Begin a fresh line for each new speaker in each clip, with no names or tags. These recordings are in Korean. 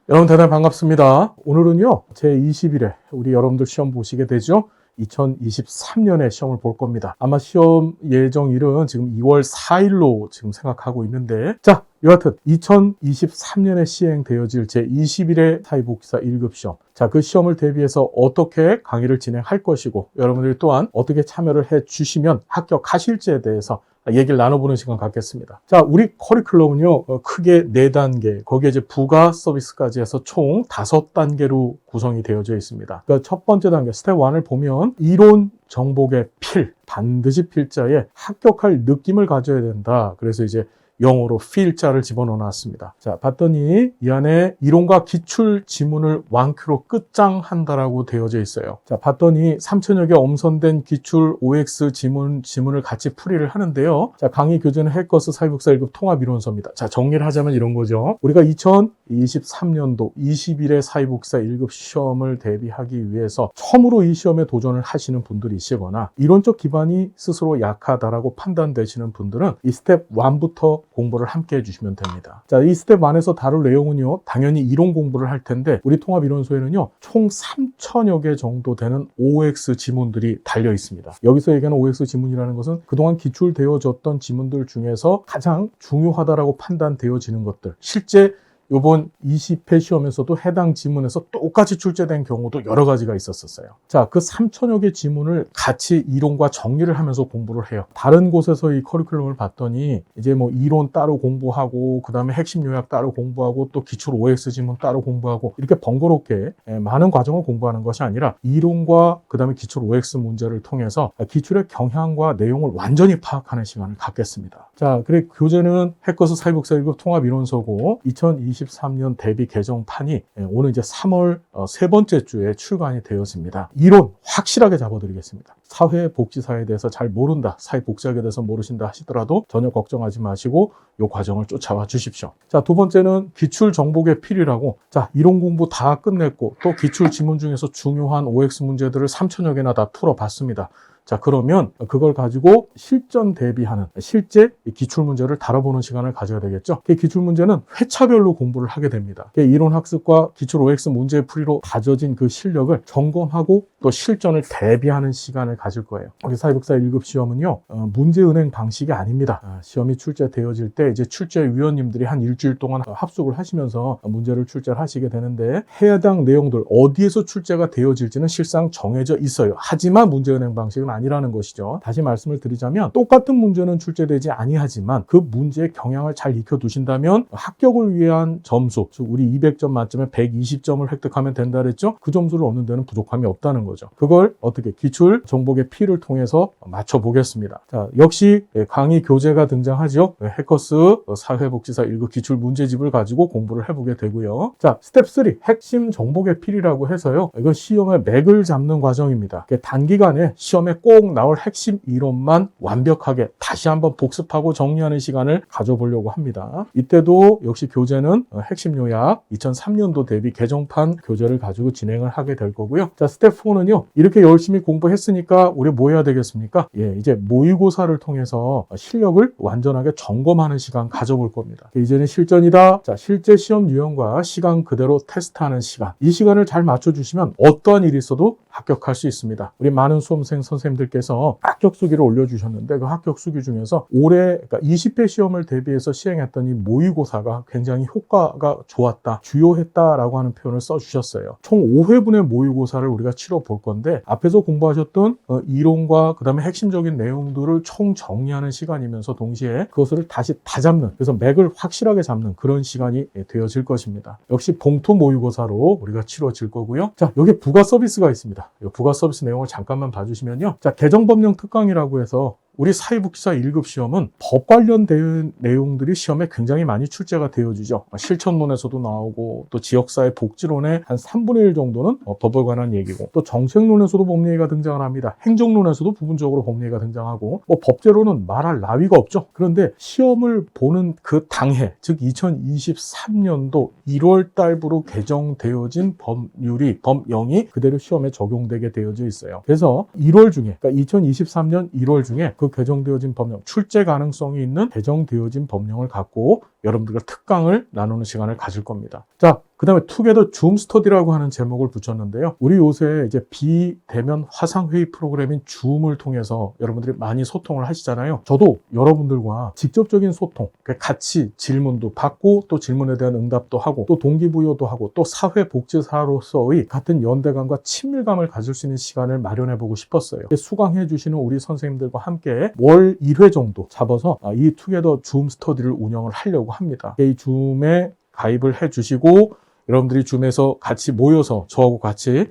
여러분 대단히 반갑습니다. 오늘은요 제20일에 우리 여러분들 시험 보시게 되죠. 2023년에 시험을 볼 겁니다. 아마 시험 예정일은 지금 2월 4일로 지금 생각하고 있는데, 자, 여하튼 2023년에 시행되어질 제20일의 사회복지사 1급 시험, 자, 그 시험을 대비해서 어떻게 강의를 진행할 것이고, 여러분들이 또한 어떻게 참여를 해 주시면 합격하실지에 대해서 얘기를 나눠보는 시간 갖겠습니다. 자, 우리 커리큘럼은요, 크게 4단계, 거기에 이제 부가 서비스까지 해서 총 5단계로 구성이 되어져 있습니다. 그러니까 첫 번째 단계, 스텝 1을 보면, 이론 정복의 필, 반드시 필자에 합격할 느낌을 가져야 된다. 그래서 이제 영어로 feel자를 집어넣어 놨습니다. 자, 봤더니 이 안에 이론과 기출 지문을 완큐로 끝장한다라고 되어져 있어요. 자, 봤더니 3,000여 개 엄선된 기출 OX 지문을 같이 풀이를 하는데요. 자, 강의 교재는 해커스 사회복지사 1급 통합이론서입니다. 자, 정리를 하자면 이런 거죠. 우리가 2023년도 20일의 사회복지사 1급 시험을 대비하기 위해서 처음으로 이 시험에 도전을 하시는 분들이시거나 이론적 기반이 스스로 약하다라고 판단되시는 분들은 이 스텝 1부터 공부를 함께 해주시면 됩니다. 자, 이 스텝 1에서 다룰 내용은요, 당연히 이론 공부를 할 텐데, 우리 통합이론소에는요, 총 3,000여 개 정도 되는 OX 지문들이 달려 있습니다. 여기서 얘기하는 OX 지문이라는 것은 그동안 기출되어졌던 지문들 중에서 가장 중요하다라고 판단되어지는 것들, 실제 이번 20회 시험에서도 해당 지문에서 똑같이 출제된 경우도 여러 가지가 있었어요. 자, 그 3,000여 개 지문을 같이 이론과 정리를 하면서 공부를 해요. 다른 곳에서 이 커리큘럼을 봤더니 이제 뭐 이론 따로 공부하고 그 다음에 핵심 요약 따로 공부하고 또 기출 OX 지문 따로 공부하고 이렇게 번거롭게 많은 과정을 공부하는 것이 아니라 이론과 그 다음에 기출 OX 문제를 통해서 기출의 경향과 내용을 완전히 파악하는 시간을 갖겠습니다. 자, 그래 교재는 해커스 사회복지사 1급 통합이론서고 2023년 대비 개정판이 오늘 이제 3월 세 번째 주에 출간이 되었습니다. 이론 확실하게 잡아드리겠습니다. 사회복지사에 대해서 잘 모른다, 사회복지학에 대해서 모르신다 하시더라도 전혀 걱정하지 마시고 이 과정을 쫓아와 주십시오. 자, 두 번째는 기출 정복의 필이라고, 자, 이론 공부 다 끝냈고 또 기출 지문 중에서 중요한 OX 문제들을 3,000여 개나 다 풀어봤습니다. 자, 그러면 그걸 가지고 실전 대비하는 실제 기출 문제를 다뤄보는 시간을 가져야 되겠죠. 기출 문제는 회차별로 공부를 하게 됩니다. 이론 학습과 기출 OX 문제 풀이로 가져진 그 실력을 점검하고 또 실전을 대비하는 시간을 가질 거예요. 우리 사회복지사 1급 시험은요, 문제 은행 방식이 아닙니다. 시험이 출제되어질 때 이제 출제위원님들이 한 일주일 동안 합숙을 하시면서 문제를 출제를 하시게 되는데, 해당 내용들 어디에서 출제가 되어질지는 실상 정해져 있어요. 하지만 문제 은행 방식은 아니라는 것이죠. 다시 말씀을 드리자면 똑같은 문제는 출제되지 아니하지만 그 문제의 경향을 잘 익혀두신다면 합격을 위한 점수, 즉 우리 200점 만점에 120점을 획득하면 된다 그랬죠. 그 점수를 얻는 데는 부족함이 없다는 거죠. 그걸 어떻게 기출 정복의 필을 통해서 맞춰보겠습니다. 자, 역시 강의 교재가 등장하죠. 해커스 사회복지사 1급 기출 문제집을 가지고 공부를 해보게 되고요. 자, 스텝 3 핵심 정복의 필이라고 해서요, 이건 시험의 맥을 잡는 과정입니다. 단기간에 시험에 꼭 나올 핵심 이론만 완벽하게 다시 한번 복습하고 정리하는 시간을 가져보려고 합니다. 이때도 역시 교재는 핵심 요약 2003년도 대비 개정판 교재를 가지고 진행을 하게 될 거고요. 자, 스텝 4는요, 이렇게 열심히 공부했으니까 우리 뭐 해야 되겠습니까? 이제 모의고사를 통해서 실력을 완전하게 점검하는 시간 가져볼 겁니다. 이제는 실전이다. 자, 실제 시험 유형과 시간 그대로 테스트하는 시간. 이 시간을 잘 맞춰주시면 어떠한 일이 있어도 합격할 수 있습니다. 우리 많은 수험생 선생님들께서 합격 수기를 올려주셨는데, 그 합격 수기 중에서 올해 그러니까 20회 시험을 대비해서 시행했던 이 모의고사가 굉장히 효과가 좋았다, 주요했다라고 하는 표현을 써주셨어요. 총 5회분의 모의고사를 우리가 치러 볼 건데, 앞에서 공부하셨던 이론과 그 다음에 핵심적인 내용들을 총 정리하는 시간이면서 동시에 그것을 다시 다 잡는, 그래서 맥을 확실하게 잡는 그런 시간이 되어질 것입니다. 역시 봉투 모의고사로 우리가 치러질 거고요. 자, 여기 부가 서비스가 있습니다. 이 부가 서비스 내용을 잠깐만 봐주시면요. 자, 개정법령 특강이라고 해서 우리 사회복지사 1급 시험은 법 관련된 내용들이 시험에 굉장히 많이 출제가 되어지죠. 실천론에서도 나오고 또 지역사회 복지론의 한 3분의 1 정도는 법에 관한 얘기고, 또 정책론에서도 법 얘기가 등장을 합니다. 행정론에서도 부분적으로 법 얘기가 등장하고, 뭐 법제로는 말할 나위가 없죠. 그런데 시험을 보는 그 당해, 즉 2023년도 1월 달부로 개정되어진 법령이 그대로 시험에 적용되게 되어져 있어요. 그래서 1월 중에, 그러니까 2023년 1월 중에 그 개정되어진 법령, 출제 가능성이 있는 개정되어진 법령을 갖고 여러분들과 특강을 나누는 시간을 가질 겁니다. 자, 그 다음에 투게더 줌 스터디라고 하는 제목을 붙였는데요. 우리 요새 이제 비대면 화상회의 프로그램인 줌을 통해서 여러분들이 많이 소통을 하시잖아요. 저도 여러분들과 직접적인 소통, 같이 질문도 받고 또 질문에 대한 응답도 하고 또 동기부여도 하고 또 사회복지사로서의 같은 연대감과 친밀감을 가질 수 있는 시간을 마련해 보고 싶었어요. 수강해 주시는 우리 선생님들과 함께 월 1회 정도 잡아서 이 투게더 줌 스터디를 운영을 하려고 합니다. 이 줌에 가입을 해 주시고 여러분들이 줌에서 같이 모여서 저하고 같이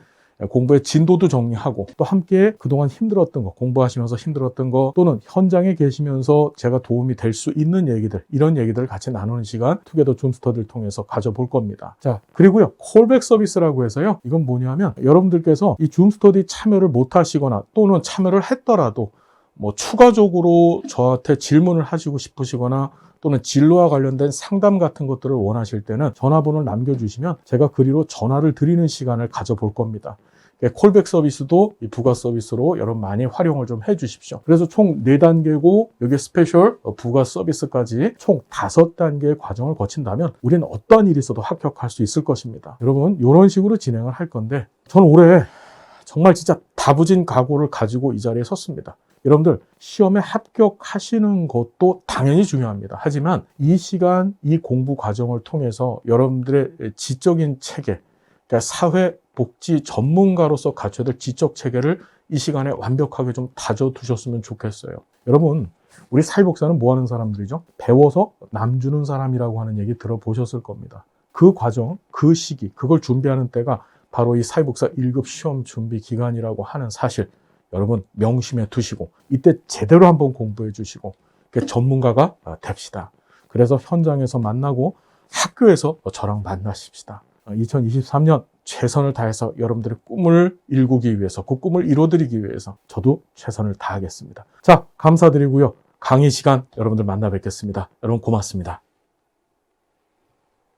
공부의 진도도 정리하고 또 함께 그동안 힘들었던 거, 공부하시면서 힘들었던 거 또는 현장에 계시면서 제가 도움이 될 수 있는 얘기들, 이런 얘기들을 같이 나누는 시간 투게더 줌 스터디를 통해서 가져볼 겁니다. 자, 그리고요, 콜백 서비스라고 해서요. 이건 뭐냐면 여러분들께서 이 줌 스터디 참여를 못 하시거나 또는 참여를 했더라도 뭐 추가적으로 저한테 질문을 하시고 싶으시거나 또는 진로와 관련된 상담 같은 것들을 원하실 때는 전화번호를 남겨주시면 제가 그리로 전화를 드리는 시간을 가져볼 겁니다. 콜백 서비스도 이 부가 서비스로 여러분 많이 활용을 좀 해주십시오. 그래서 총 4단계고 여기 스페셜 부가 서비스까지 총 5단계의 과정을 거친다면 우리는 어떠한 일이 있어도 합격할 수 있을 것입니다. 여러분 이런 식으로 진행을 할 건데 저는 올해 정말 진짜 다부진 각오를 가지고 이 자리에 섰습니다. 여러분들 시험에 합격하시는 것도 당연히 중요합니다. 하지만 이 시간, 이 공부 과정을 통해서 여러분들의 지적인 체계, 그러니까 사회복지 전문가로서 갖춰야 될 지적 체계를 이 시간에 완벽하게 좀 다져두셨으면 좋겠어요. 여러분, 우리 사회복사는 뭐 하는 사람들이죠? 배워서 남 주는 사람이라고 하는 얘기 들어보셨을 겁니다. 그 과정, 그 시기, 그걸 준비하는 때가 바로 이 사회복사 1급 시험 준비 기간이라고 하는 사실 여러분 명심해 두시고 이때 제대로 한번 공부해 주시고 전문가가 됩시다. 그래서 현장에서 만나고 학교에서 저랑 만나십시다. 2023년 최선을 다해서 여러분들의 꿈을 이루기 위해서 그 꿈을 이루어드리기 위해서 저도 최선을 다하겠습니다. 자, 감사드리고요. 강의 시간 여러분들 만나 뵙겠습니다. 여러분 고맙습니다.